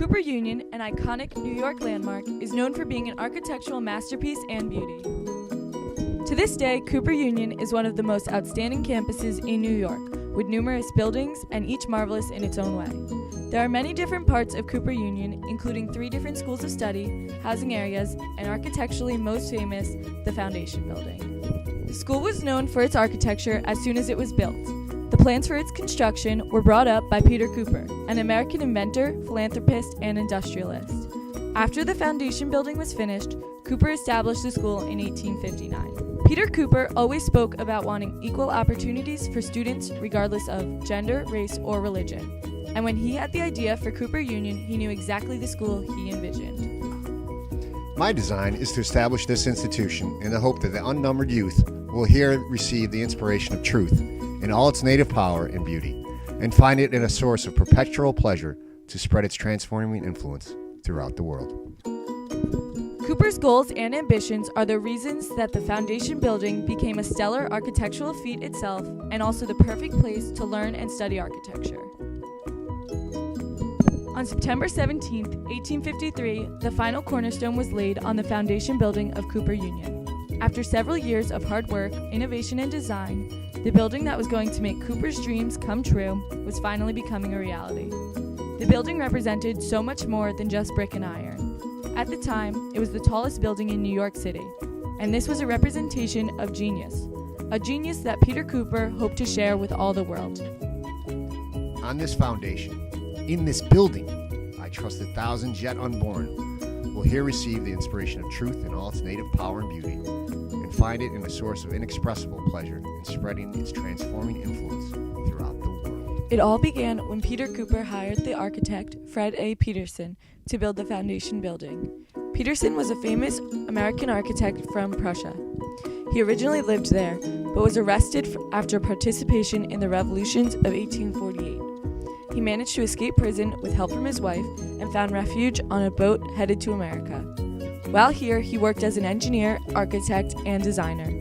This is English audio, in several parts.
Cooper Union, an iconic New York landmark, is known for being an architectural masterpiece and beauty. To this day, Cooper Union is one of the most outstanding campuses in New York, with numerous buildings and each marvelous in its own way. There are many different parts of Cooper Union, including 3 different schools of study, housing areas, and architecturally most famous, the Foundation Building. The school was known for its architecture as soon as it was built. The plans for its construction were brought up by Peter Cooper, an American inventor, philanthropist, and industrialist. After the Foundation Building was finished, Cooper established the school in 1859. Peter Cooper always spoke about wanting equal opportunities for students regardless of gender, race, or religion. And when he had the idea for Cooper Union, he knew exactly the school he envisioned. My design is to establish this institution in the hope that the unnumbered youth will here receive the inspiration of truth in all its native power and beauty, and find it in a source of perpetual pleasure to spread its transforming influence throughout the world. Cooper's goals and ambitions are the reasons that the Foundation Building became a stellar architectural feat itself and also the perfect place to learn and study architecture. On September 17, 1853, the final cornerstone was laid on the Foundation Building of Cooper Union. After several years of hard work, innovation, and design, the building that was going to make Cooper's dreams come true was finally becoming a reality. The building represented so much more than just brick and iron. At the time, it was the tallest building in New York City, and this was a representation of genius, a genius that Peter Cooper hoped to share with all the world. On this foundation, in this building, I trust that thousands yet unborn will here receive the inspiration of truth in all its native power and beauty, and find it in a source of inexpressible pleasure in spreading its transforming influence throughout the world. It all began when Peter Cooper hired the architect Fred A. Peterson to build the Foundation Building. Peterson was a famous American architect from Prussia. He originally lived there, but was arrested after participation in the revolutions of 1848. He managed to escape prison with help from his wife and found refuge on a boat headed to America. While here, he worked as an engineer, architect, and designer.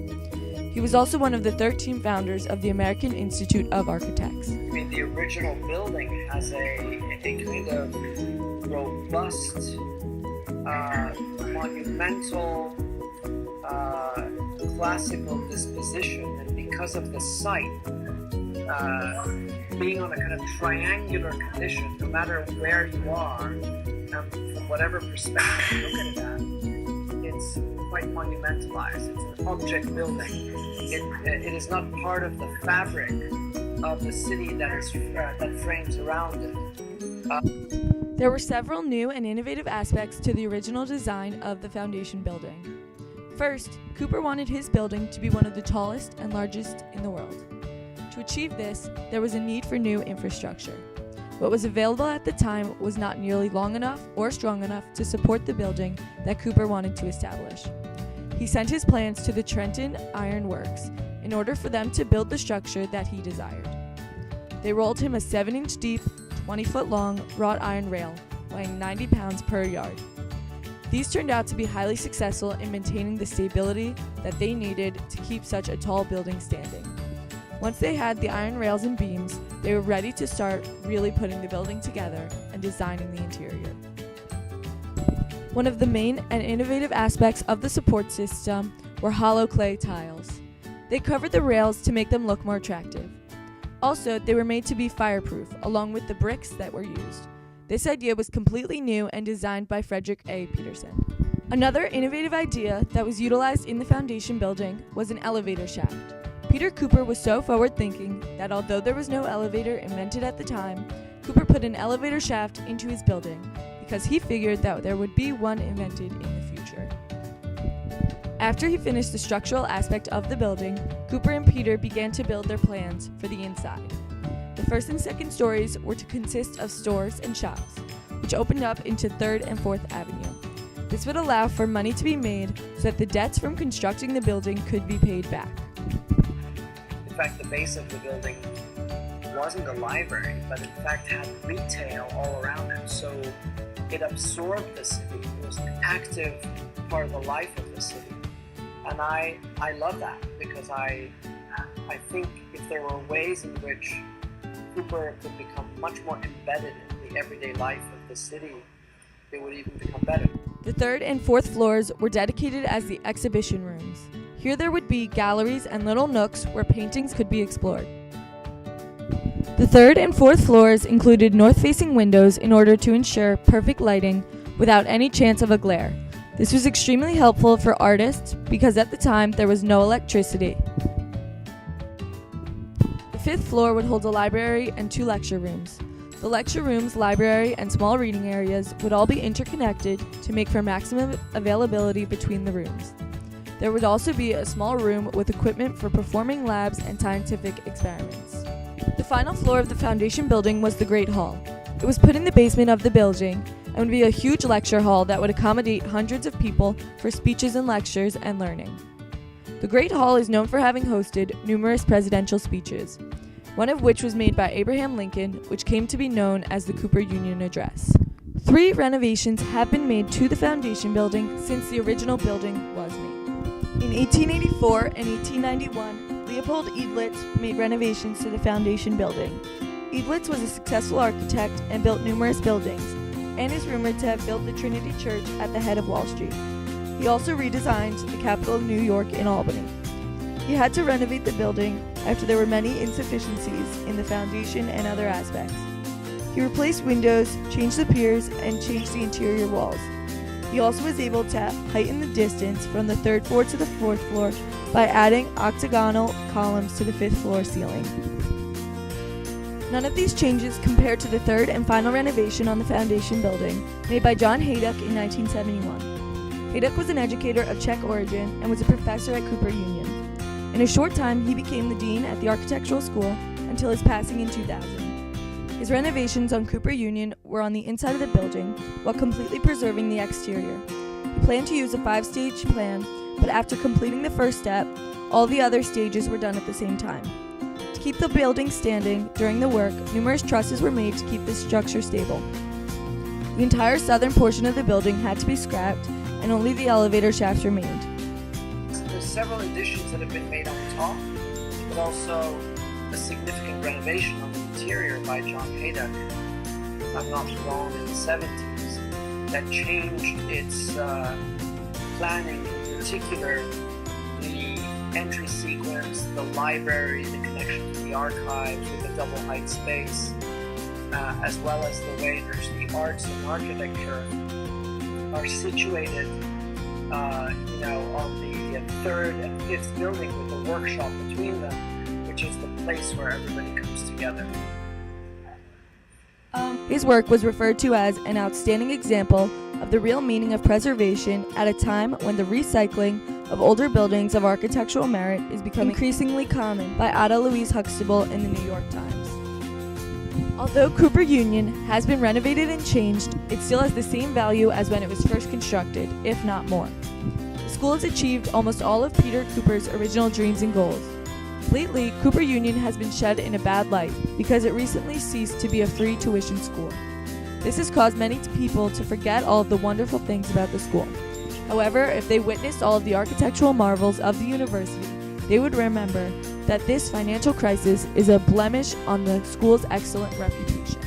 He was also one of the 13 founders of the American Institute of Architects. I mean, the original building has a kind of robust, monumental, classical disposition, and because of the site, being on a kind of triangular condition, no matter where you are, from whatever perspective you look at it at, it's quite monumentalized. It's an object building. It is not part of the fabric of the city that frames around it. There were several new and innovative aspects to the original design of the Foundation Building. First, Cooper wanted his building to be one of the tallest and largest in the world. To achieve this, there was a need for new infrastructure. What was available at the time was not nearly long enough or strong enough to support the building that Cooper wanted to establish. He sent his plans to the Trenton Iron Works in order for them to build the structure that he desired. They rolled him a 7-inch deep, 20-foot long wrought iron rail, weighing 90 pounds per yard. These turned out to be highly successful in maintaining the stability that they needed to keep such a tall building standing. Once they had the iron rails and beams, they were ready to start really putting the building together and designing the interior. One of the main and innovative aspects of the support system were hollow clay tiles. They covered the rails to make them look more attractive. Also, they were made to be fireproof, along with the bricks that were used. This idea was completely new and designed by Frederick A. Peterson. Another innovative idea that was utilized in the Foundation Building was an elevator shaft. Peter Cooper was so forward-thinking that although there was no elevator invented at the time, Cooper put an elevator shaft into his building because he figured that there would be one invented in the future. After he finished the structural aspect of the building, Cooper and Peter began to build their plans for the inside. The first and second stories were to consist of stores and shops, which opened up into 3rd and 4th Avenue. This would allow for money to be made so that the debts from constructing the building could be paid back. In fact, the base of the building wasn't a library, but in fact had retail all around it. So it absorbed the city. It was an active part of the life of the city. And I love that because I think if there were ways in which Cooper could become much more embedded in the everyday life of the city, it would even become better. The third and fourth floors were dedicated as the exhibition rooms. Here there would be galleries and little nooks where paintings could be explored. The third and fourth floors included north-facing windows in order to ensure perfect lighting without any chance of a glare. This was extremely helpful for artists because at the time there was no electricity. The fifth floor would hold a library and 2 lecture rooms. The lecture rooms, library, and small reading areas would all be interconnected to make for maximum availability between the rooms. There would also be a small room with equipment for performing labs and scientific experiments. The final floor of the foundation building was the Great Hall. It was put in the basement of the building and would be a huge lecture hall that would accommodate hundreds of people for speeches and lectures and learning. The Great Hall is known for having hosted numerous presidential speeches, one of which was made by Abraham Lincoln, which came to be known as the Cooper Union Address. 3 renovations have been made to the foundation building since the original building was made. In 1884 and 1891, Leopold Eidlitz made renovations to the foundation building. Eidlitz was a successful architect and built numerous buildings, and is rumored to have built the Trinity Church at the head of Wall Street. He also redesigned the capital of New York in Albany. He had to renovate the building after there were many insufficiencies in the foundation and other aspects. He replaced windows, changed the piers, and changed the interior walls. He also was able to heighten the distance from the 3rd floor to the 4th floor by adding octagonal columns to the 5th floor ceiling. None of these changes compared to the 3rd and final renovation on the foundation building, made by John Hajduk in 1971. Hajduk was an educator of Czech origin and was a professor at Cooper Union. In a short time, he became the dean at the architectural school until his passing in 2000. His renovations on Cooper Union were on the inside of the building while completely preserving the exterior. He planned to use a 5-stage plan, but after completing the first step, all the other stages were done at the same time. To keep the building standing during the work, numerous trusses were made to keep the structure stable. The entire southern portion of the building had to be scrapped, and only the elevator shafts remained. There's several additions that have been made on top, but also a significant renovation on the interior by John Hajduk, if I'm not wrong, in the 70s, that changed its planning, in particular the entry sequence, the library, the connection to the archives with a double height space, as well as the way in which the arts and architecture are situated, on the 3rd and 5th building with the workshop between them, which is the place where everybody comes together. His work was referred to as an outstanding example of the real meaning of preservation at a time when the recycling of older buildings of architectural merit is becoming increasingly common, by Ada Louise Huxtable in the New York Times. Although Cooper Union has been renovated and changed, it still has the same value as when it was first constructed, if not more. The school has achieved almost all of Peter Cooper's original dreams and goals. Lately, Cooper Union has been shed in a bad light because it recently ceased to be a free tuition school. This has caused many people to forget all of the wonderful things about the school. However, if they witnessed all of the architectural marvels of the university, they would remember that this financial crisis is a blemish on the school's excellent reputation.